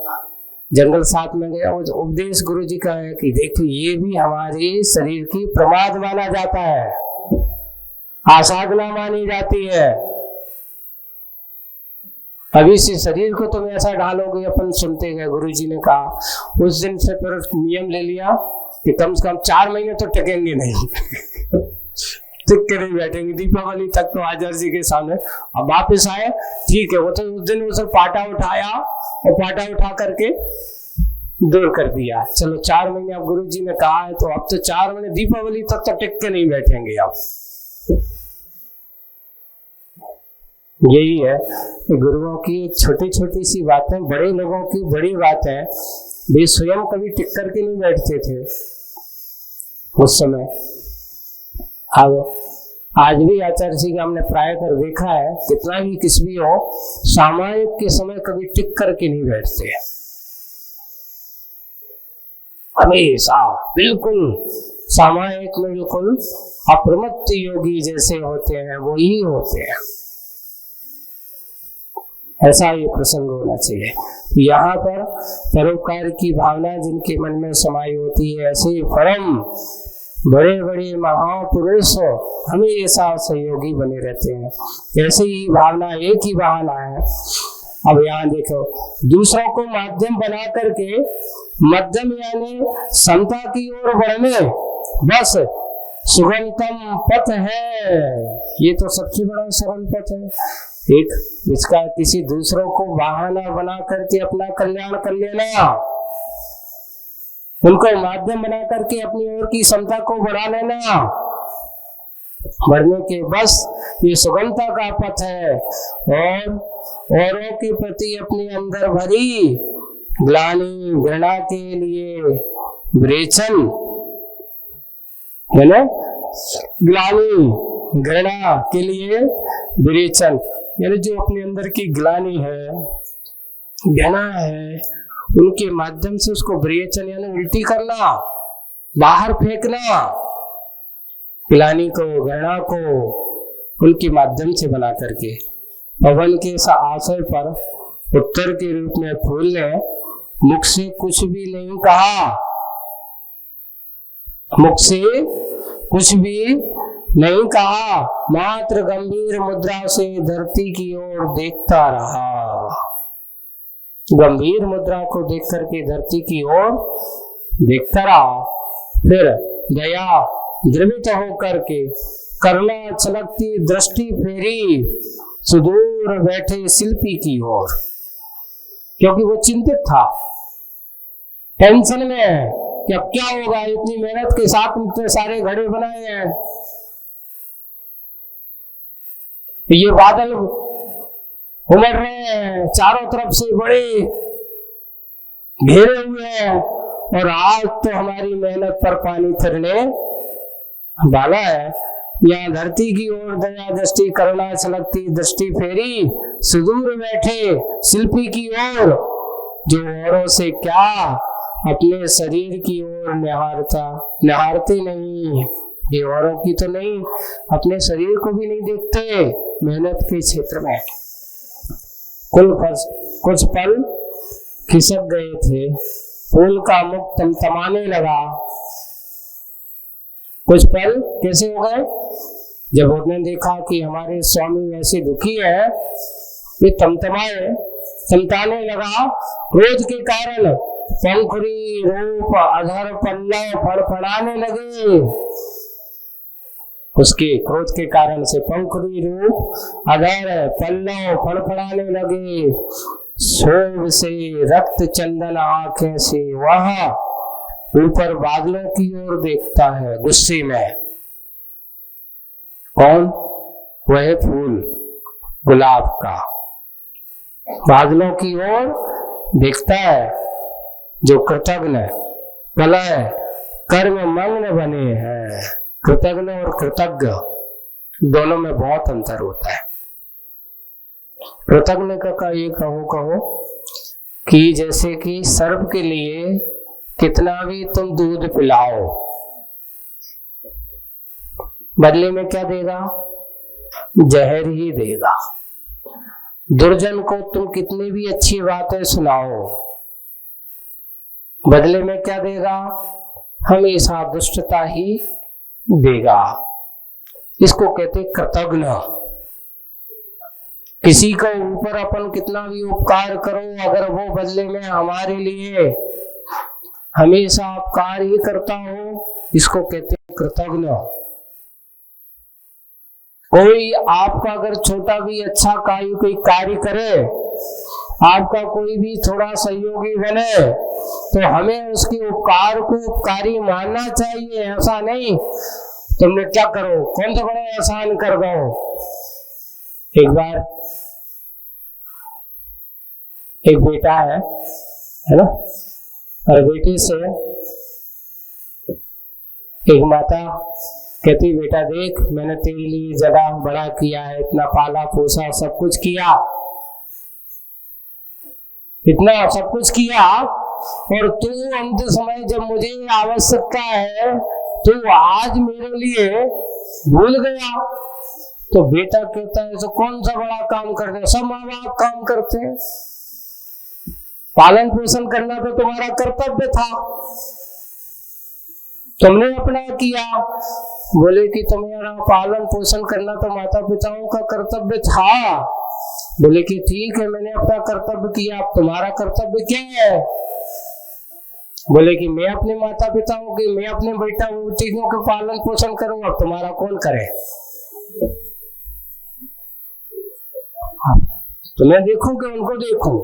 जंगल साथ में गया, वो उपदेश गुरु जी का है कि देखो ये भी हमारे शरीर की प्रमाद माना जाता है, आसाधना मानी जाती है। अभी से शरीर को तुम ऐसा डालोगे, अपन सुनते गए, गुरु जी ने कहा। उस दिन से फिर नियम ले लिया कि कम से कम 4 महीने तो टिकेंगे नहीं टिक के नहीं बैठेंगे, दीपावली तक तो आचार्य जी के सामने। अब वापिस आए, ठीक है, वो तो उस दिन उसे पाटा उठाया और पाटा उठा करके दूर कर दिया। चलो 4 महीने अब गुरु जी ने कहा है, तो अब तो 4 महीने दीपावली तक तो टिक के नहीं बैठेंगे अब। यही है गुरुओं की छोटी छोटी सी बातें, बड़े लोगों की बड़ी बातें। वे स्वयं कभी टिक करके नहीं बैठते थे उस समय। अब आज भी आचार्य जी का हमने प्राय कर देखा है, कितना भी किस भी हो, सामायिक के समय कभी टिक करके नहीं बैठते, हमेशा बिल्कुल सामायिक में बिल्कुल अप्रमत्त योगी जैसे होते हैं, वो ही होते हैं। ऐसा ये प्रसंग होना चाहिए। यहाँ पर परोपकार की भावना जिनके मन में समाई होती है, ऐसे परम बड़े बड़े महापुरुष हमेशा सहयोगी बने रहते हैं। ऐसे ही भावना एक ही बहाना है। अब यहाँ देखो, दूसरों को माध्यम बना करके, मध्यम यानी समता की ओर बढ़ने, बस सुगमतम पथ है। ये तो सबसे बड़ा सरल पथ है, एक इसका किसी दूसरों को बहाना बना करके अपना कल्याण कर लेना, उनको माध्यम बना करके अपनी ओर की क्षमता को बढ़ा लेना, बढ़ने के बस ये सुगमता का पथ है। और औरों के प्रति अपने अंदर भरी ग्लानि घृणा के लिए विरेचन है ना, ग्लानि घृणा के लिए विरेचन, यानी जो अपने अंदर की ग्लानि है, घृणा है, उनके माध्यम से उसको विरेचन यानी उल्टी करना, बाहर फेंकना, ग्लानि को, घृणा को उनके माध्यम से बना करके। पवन के आशय पर उत्तर के रूप में फूल ने मुख से कुछ भी नहीं कहा, मुख से कुछ भी नहीं कहा, मात्र गंभीर मुद्रा से धरती की ओर देखता रहा। गंभीर मुद्रा को देख करके धरती की ओर देखता रहा। फिर दया द्रवित होकर के करुणा छलकती दृष्टि फेरी सुदूर बैठे शिल्पी की ओर, क्योंकि वो चिंतित था, टेंशन में है कि अब क्या होगा, इतनी मेहनत के साथ इतने सारे घड़े बनाए हैं, ये बादल उमड़ रहे हैं, चारों तरफ से बड़े घेरे हुए हैं, और आज तो हमारी मेहनत पर पानी फिरने वाला है। यहाँ धरती की ओर दया दृष्टि करुणा छलकती दृष्टि फेरी सुदूर बैठे शिल्पी की ओर, जो औरों से क्या अपने शरीर की ओर निहारते नहीं, ये औरों की तो नहीं, अपने शरीर को भी नहीं देखते मेहनत के क्षेत्र में। कुछ पल खिसक गए थे, फूल का मुख तमतमाने लगा। कुछ पल कैसे हो गए, जब उसने देखा कि हमारे स्वामी ऐसे दुखी है, वे तमतमाने लगा। क्रोध के कारण पंखुड़ी रूप अधर पल्लव फड़फड़ाने लगे। उसके क्रोध के कारण से पंखुड़ी रूप अगर पल्लव फड़फड़ाने लगे, शोभ से रक्त चंदन आंखें से वह ऊपर बादलों की ओर देखता है गुस्से में। कौन? वह फूल गुलाब का बादलों की ओर देखता है जो कृतज्ञ कलह कर्म मग्न बने हैं। कृतज्ञ और कृतज्ञ दोनों में बहुत अंतर होता है। कृतज्ञ का ये कहो कि जैसे कि सर्प के लिए कितना भी तुम दूध पिलाओ, बदले में क्या देगा? जहर ही देगा। दुर्जन को तुम कितनी भी अच्छी बातें सुनाओ, बदले में क्या देगा? हमेशा दुष्टता ही देगा। इसको कहते कृतज्ञ। किसी का ऊपर अपन कितना भी उपकार करो, अगर वो बदले में हमारे लिए हमेशा उपकार ही करता हो, इसको कहते हैं कृतज्ञ। कोई आपका अगर छोटा भी अच्छा कोई कार्य करे, आपका कोई भी थोड़ा सहयोगी बने, तो हमें उसके उपकार को उपकारी मानना चाहिए। ऐसा नहीं तुमने क्या करो, कौन सा बड़ा एहसान कर दो। एक बार एक बेटा है ना, और बेटी से एक माता कहती, बेटा देख मैंने तेरे लिए जगह बड़ा किया है, इतना पाला पोसा सब कुछ किया, इतना सब कुछ किया, और तू अंत समय जब मुझे आवश्यकता है तो आज मेरे लिए भूल गया। तो बेटा कहता है, तो कौन सा बड़ा काम करते हैं, सब माँ बाप काम करते हैं, पालन पोषण करना तो तुम्हारा कर्तव्य था, तुमने अपना किया। बोले कि तुम्हारा पालन पोषण करना तो माता पिताओं का कर्तव्य था। बोले कि ठीक है, मैंने अपना कर्तव्य किया, अब तुम्हारा कर्तव्य क्या है? बोले कि मैं अपने माता पिताओं की, मैं अपने बेटा बेटियों के पालन पोषण करूं, अब तुम्हारा कौन करे? तुम्हें देखूं कि उनको देखूं?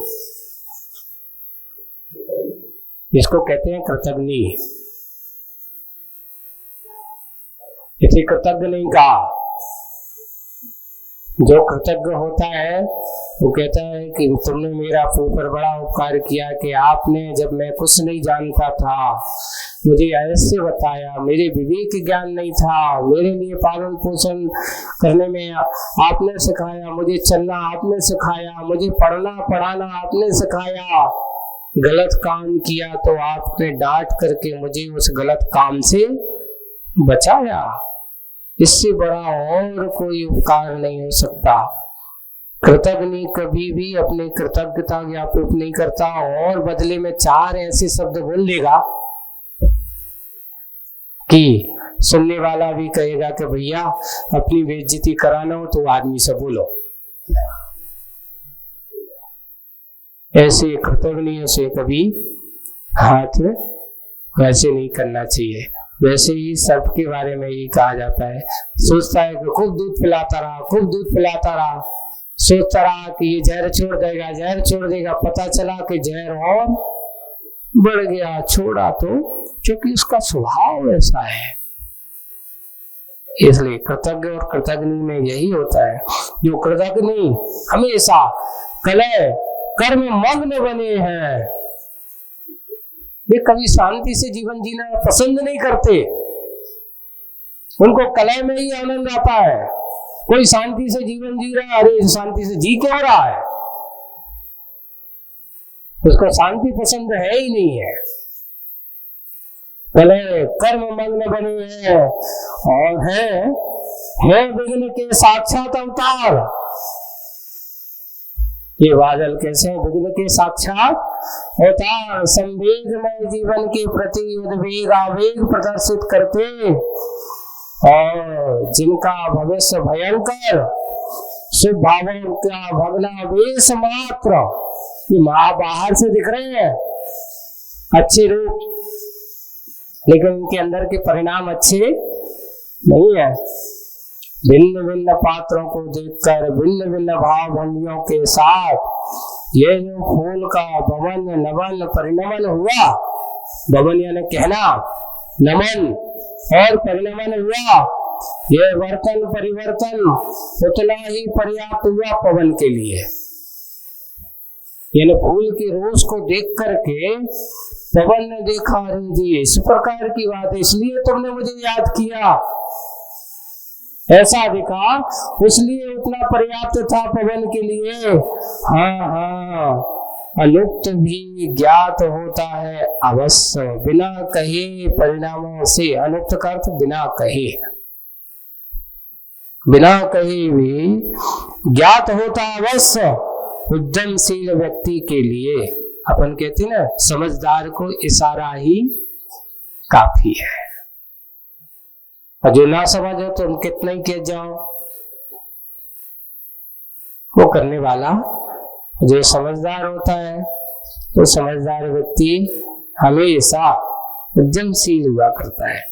इसको कहते हैं कृतज्ञ। इसे कृतज्ञ नहीं कहा। जो कृतज्ञ होता है वो कहता है कि तुमने मेरा ऊपर बड़ा उपकार किया, कि आपने जब मैं कुछ नहीं जानता था मुझे ऐसे बताया, मेरे विवेक ज्ञान नहीं था, मेरे लिए पालन पोषण करने में आपने सिखाया, मुझे चलना आपने सिखाया, मुझे पढ़ना पढ़ाना आपने सिखाया। गलत काम किया तो आपने डांट करके मुझे उस गलत काम से बचाया। इससे बड़ा और कोई उपकार नहीं हो सकता। कृतज्ञ कभी भी अपनी कृतज्ञता ज्ञापित नहीं करता, और बदले में 4 ऐसे शब्द बोल देगा कि सुनने वाला भी कहेगा कि भैया अपनी बेइज्जती कराना हो तो आदमी से बोलो। ऐसे कृतज्ञ से कभी हाथ वैसे नहीं करना चाहिए। वैसे ही सर्प के बारे में ही कहा जाता है, सोचता है कि खूब दूध पिलाता रहा, खूब दूध पिलाता रहा, सोचता रहा कि ये जहर छोड़ देगा, जहर छोड़ देगा, पता चला कि जहर और बढ़ गया। छोड़ा तो क्योंकि उसका स्वभाव ऐसा है। इसलिए कृतज्ञ और कृतज्ञ में यही होता है, जो कृतज्ञ हमेशा कलह कर्म मग्न बने हैं, वे कभी शांति से जीवन जीना पसंद नहीं करते। उनको कलह में ही आनंद आता है। कोई शांति से जीवन जी रहा है, अरे शांति से जी क्यों रहा है? उसको शांति पसंद है ही नहीं है। कलह कर्म मग्न बने हैं और है विघ्न के साक्षात अवतार। ये बादल कैसे विघ्न के साक्षात अवतार, संवेगमय जीवन के प्रति उद्वेग आवेग प्रदर्शित करते, और जिनका भविष्य भयंकर, शुभ भावों का भग्नावेश मात्र। ये बाहर से दिख रहे हैं अच्छे रूप, लेकिन उनके अंदर के परिणाम अच्छे नहीं है। भिन्न भिन्न पात्रों को देखकर भिन्न भिन्न भाव भंगियों के साथ ये जो फूल का भवन नमन परिणमन हुआ, भवन यानी कहना, नमन और परिणमन हुआ, ये वर्तन परिवर्तन उतना ही पर्याप्त हुआ पवन के लिए। यानी फूल की रोज को देख करके पवन ने देखा, अरे जी इस प्रकार की बात है, इसलिए तुमने मुझे याद किया, ऐसा दिखा, इसलिए उतना पर्याप्त था पवन के लिए। हाँ हाँ, अनुक्त भी ज्ञात होता है अवश्य, बिना कहे परिणामों से। अनुक्त का अर्थ बिना कहे, बिना कहे भी ज्ञात होता अवश्य उद्यमशील व्यक्ति के लिए। अपन कहते हैं ना, समझदार को इशारा ही काफी है, और जो ना समझ हो तो तुम कितना ही कह जाओ। वो करने वाला जो समझदार होता है, वो समझदार व्यक्ति हमेशा उद्यमशील हुआ करता है।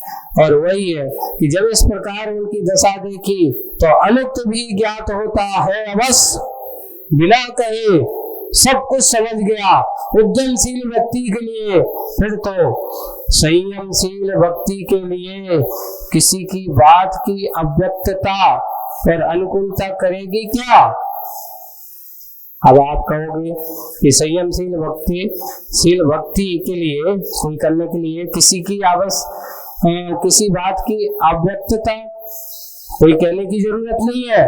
और वही है कि जब इस प्रकार उनकी दशा देखी तो अनुक्त भी ज्ञात होता है अवश्य, बिना कहे सब कुछ समझ गया उद्यमशील व्यक्ति के लिए। फिर तो संयमशील व्यक्ति के लिए किसी की बात की अव्यक्तता और अनुकूलता करेगी क्या? अब आप कहोगे कि संयमशील भक्ति के लिए, कोई करने के लिए किसी की किसी बात की अव्यक्तता कोई कहने की जरूरत नहीं है।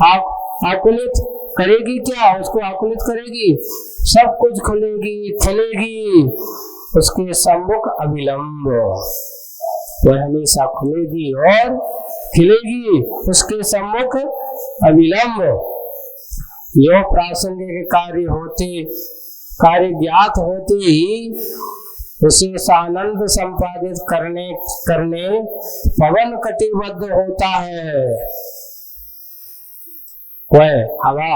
आप आकुलित करेगी क्या? उसको आकुलित करेगी, सब कुछ खुलेगी खिलेगी उसके सम्मुख अविलंब। वह हमेशा खुलेगी और खिलेगी उसके सम्मुख अविलंब। यो प्रासंगिक कार्य ज्ञात होते ही उसे सानंद संपादित करने पवन कटिबद्ध होता है। वह हवा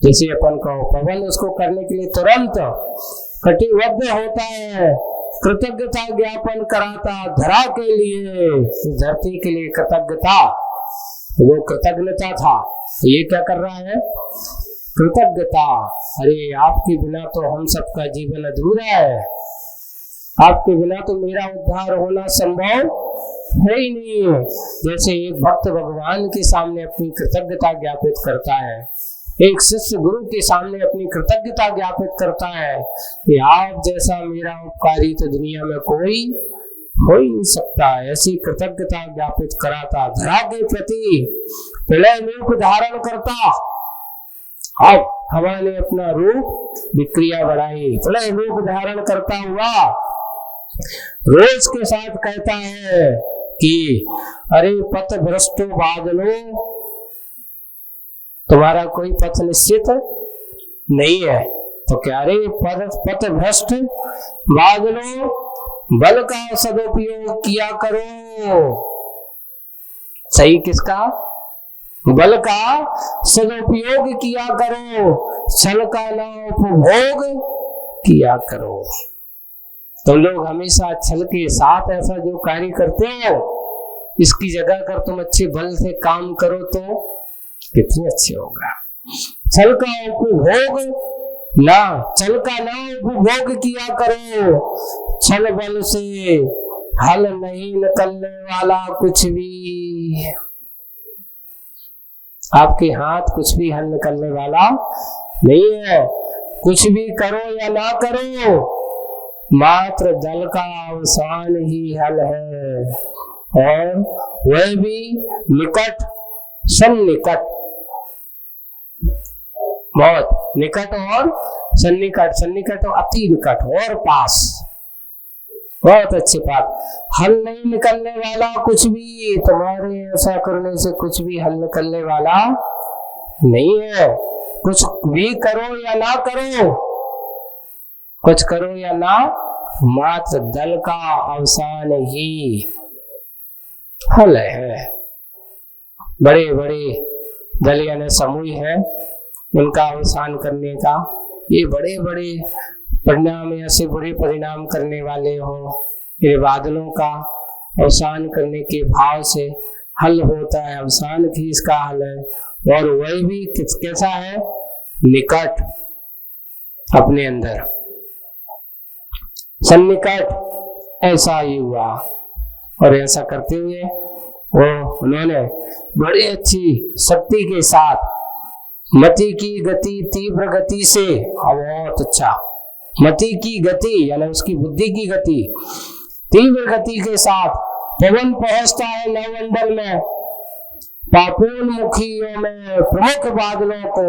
जैसे अपन कहो, पवन उसको करने के लिए तुरंत कटिबद्ध होता है, कृतज्ञता ज्ञापन कराता धरा के लिए, इस धरती के लिए कृतज्ञता, वो कृतज्ञता था, ये क्या कर रहा है? कृतज्ञता। अरे आपके बिना तो हम सबका जीवन अधूरा है, आपके बिना तो मेरा उद्धार होना संभव है ही नहीं। जैसे एक भक्त भगवान के सामने अपनी कृतज्ञता ज्ञापित करता है, एक शिष्य गुरु के सामने अपनी कृतज्ञता ज्ञापित करता है कि आप जैसा मेरा उपकारी तो दुनिया में कोई हो ही नहीं सकता, ऐसी कृतज्ञता ज्ञापित कराता, धरा के प्रति प्रलय रूप धारण करता। अब हवा ने अपना रूप विक्रिया बढ़ाई, प्रलय रूप धारण करता हुआ रोज के साथ कहता है कि अरे पथ भ्रष्टो बादलो, तुम्हारा कोई पथ निश्चित नहीं है, तो क्या रे पथ भ्रष्ट बादलो, बल का सदुपयोग किया करो। सही किसका? बल का सदुपयोग किया करो, छल का ना उपभोग किया करो। तो लोग हमेशा छल के साथ ऐसा जो कार्य करते हो, इसकी जगह कर तुम अच्छे बल से काम करो तो कितने अच्छे होगा। छल का ना उपभोग किया करो, छल बल से हल नहीं निकलने वाला कुछ भी। आपके हाथ कुछ भी हल निकलने वाला नहीं है। कुछ भी करो या ना करो, मात्र दल का अवसान ही हल है, और वह भी निकट, सन्निकट, बहुत निकट और सन्निकट, सन्निकट और अति निकट और पास। बहुत अच्छी बात। हल नहीं निकलने वाला कुछ भी, तुम्हारे ऐसा करने से कुछ भी हल निकलने वाला नहीं है। कुछ भी करो या ना करो, कुछ करो या ना, मात्र दल का अवसान ही हल है। बड़े बड़े दल यानी समूह है, उनका अवसान करने का, ये बड़े बड़े परिणाम ऐसे बुरे परिणाम करने वाले हो, ये बादलों का अवसान करने के भाव से हल होता है, अवसान की इसका हल है। और वह भी कैसा है, निकट, अपने अंदर सन्निकट, ऐसा ही हुआ। और ऐसा करते हुए वो उन्होंने बड़ी अच्छी शक्ति के साथ मति की गति, तीव्र गति से, बहुत अच्छा, मति की गति यानी उसकी बुद्धि की गति, तीव्र गति के साथ पवन पहुंचता है नवमंडल में, पापोन्मुखियों में प्रमुख बादलों को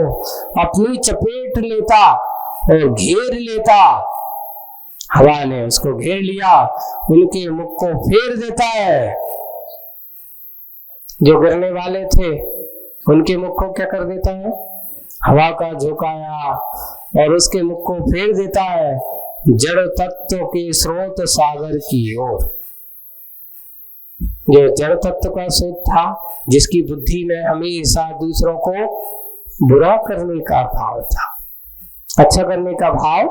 अपनी चपेट लेता और घेर लेता। हवा ने उसको घेर लिया, उनके मुख को फेर देता है। जो गिरने वाले थे उनके मुख को क्या कर देता है, हवा का झोंकाया और उसके मुख को फेर देता है जड़ तत्व के स्रोत सागर की ओर। जो जड़ तत्व का स्रोत था, जिसकी बुद्धि में हमेशा दूसरों को बुरा करने का भाव था, अच्छा करने का भाव,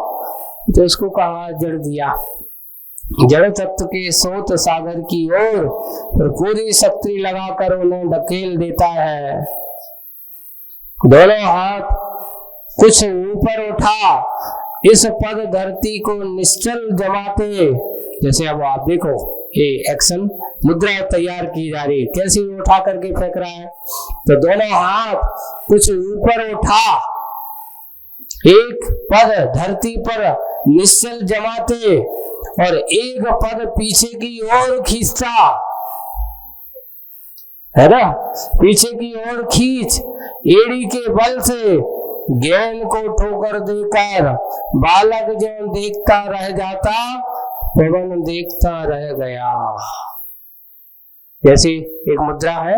तो उसको कहा जड़ दिया। जड़ तत्व के स्रोत सागर की ओर पूरी शक्ति लगाकर उन्हें धकेल देता है। दोनों हाथ कुछ ऊपर उठा, इस पद धरती को निश्चल जमाते। जैसे अब आप देखो ये एक्शन मुद्रा तैयार की जा रही है, कैसे उठा करके फेंक रहा है, तो दोनों हाथ कुछ ऊपर उठा, एक पद धरती पर निश्चल जमाते और एक पद पीछे की ओर खींचता है ना, पीछे की ओर खींच, एड़ी के बल से गेंद को ठोकर देकर बालक जो देखता रह जाता, पवन देखता रह गया। जैसे एक मुद्रा है,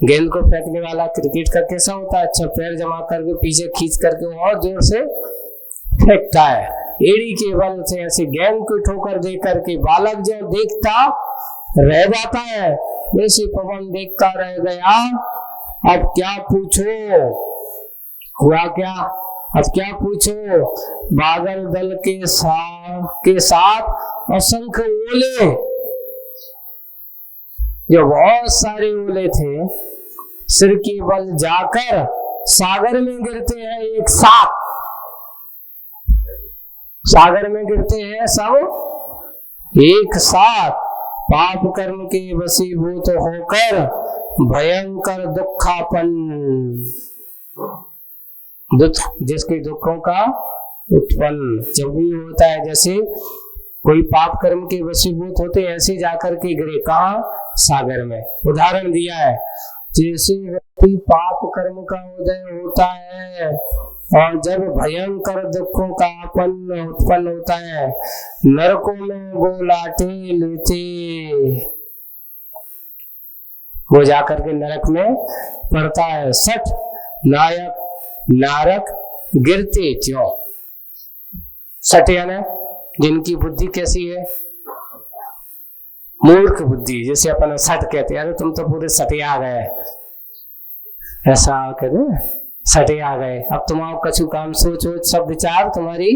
गेंद को फेंकने वाला क्रिकेट का कैसा होता है, अच्छा पैर जमा करके पीछे खींच करके और जोर से फेंकता है, एड़ी के बल से ऐसे गेंद को ठोकर दे करके बालक जो देखता रह जाता है, वैसे पवन देखता रह गया। अब क्या पूछो, हुआ क्या, अब क्या पूछो, बादल दल के साथ असंख्य ओले, जो बहुत सारे ओले थे, सिर के बल जाकर सागर में गिरते हैं एक साथ, सागर में गिरते हैं सब एक साथ, पाप कर्म के वशीभूत होकर भयंकर दुखापन, दुख जिसके दुखों का उत्पन्न जब भी होता है, जैसे कोई पाप कर्म के वशीभूत होते ऐसे जाकर के गिरे, कहा, सागर में। उदाहरण दिया है, जैसे व्यक्ति पाप कर्म का उदय होता है और जब भयंकर दुखों का उत्पन्न होता है, नरकों में वो लाटे लेते, वो जाकर के नरक में पड़ता है। सठ नायक नारक गिरते क्यों, सठ यानी जिनकी बुद्धि कैसी है, मूर्ख बुद्धि, जैसे अपन सठ कहते हैं, अरे तुम तो पूरे सटे आ गए, ऐसा कहते, सटे आ गए, अब तुम आओ कछु काम सोचो, सब विचार तुम्हारी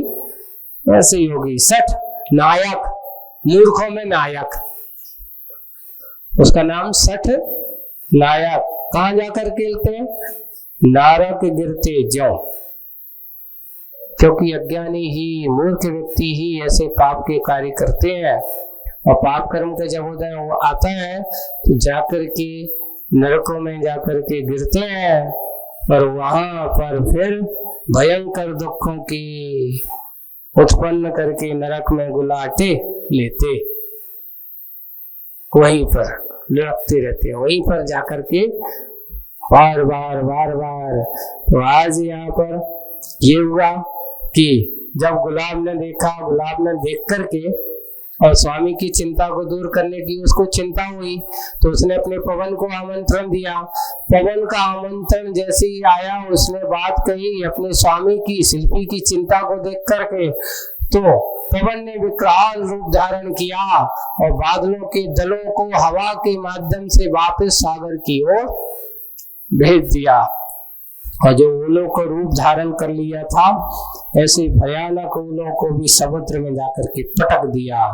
ऐसे ही होगी। सठ नायक, मूर्खों में नायक, उसका नाम सठ नायक। कहां जाकर गिरते हैं, नारक गिरते ज्यों, क्योंकि अज्ञानी ही, मूर्ख व्यक्ति ही ऐसे पाप के कार्य करते हैं, और पाप कर्म का जब उदय वो आता है तो जाकर के नरकों में जाकर के गिरते हैं, और वहां पर फिर भयंकर दुखों की उत्पन्न करके नरक में गुलाटे लेते, वहीं पर लुढ़कते रहते हैं, वहीं पर जाकर के बार बार बार बार। तो आज यहाँ पर ये हुआ कि जब गुलाब ने देखा, गुलाब ने देख करके और स्वामी की चिंता को दूर करने की उसको चिंता हुई, तो उसने अपने पवन को आमंत्रण दिया। पवन का आमंत्रण जैसे ही आया, उसने बात कही अपने स्वामी की, शिल्पी की चिंता को देख करके, तो पवन ने विकराल रूप धारण किया और बादलों के दलों को हवा के माध्यम से वापस सागर की ओर भेज दिया, और जो ओलों को रूप धारण कर लिया था, ऐसे भयानक ओलों को भी समुद्र में जाकर के पटक दिया।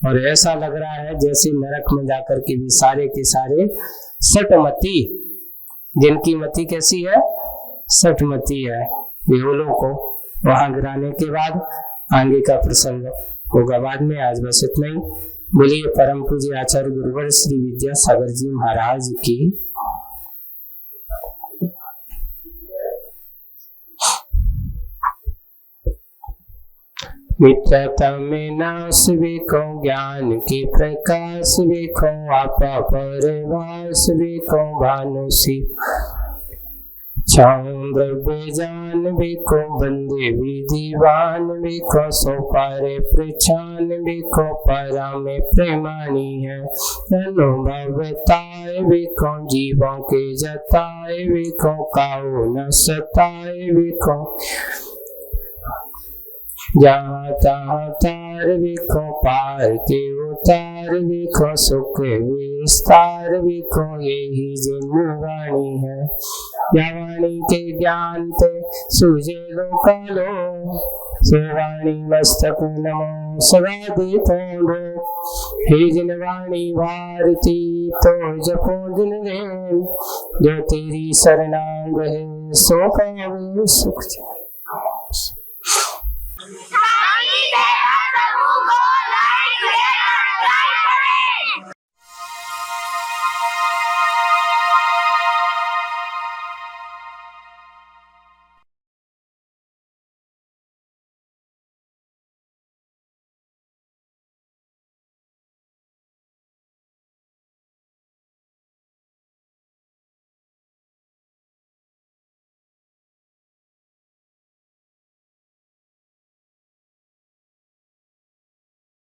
और ऐसा लग रहा है जैसे नरक में जाकर के भी सारे के सारे सटमती, जिनकी मति कैसी है, सटमती है, विहुलों को वहां गिराने के बाद आगे का प्रसंग होगा बाद में। आज बस इतना ही। बोलिए परम पूज्य आचार्य गुरुवर श्री विद्यासागर जी महाराज की। मित्रता में नाश देखो, ज्ञान के प्रकाश देखो, आपा परवास देखो, भानुसी छाऊं द्रव्य जान बेको, बंदे विधिवान बेको, सो पारे प्रचान बेको, परा में प्रेमानी है, अनुभवताए बेको, जीवों के जताए बेको, काऊ न सताए बेको, जहाँ तहाँ तार देखो, पार के उतार देखो, सुख विस्तार देखो, यही जिनवाणी है, वाणी के ज्ञान ते सूझे लो कालो, सेवाणी मस्तक नमो सदा दे तोड़ो, हे जिनवाणी भारती तो जपो दिन रैन, जो तेरी शरणांग है सो पावे सुख।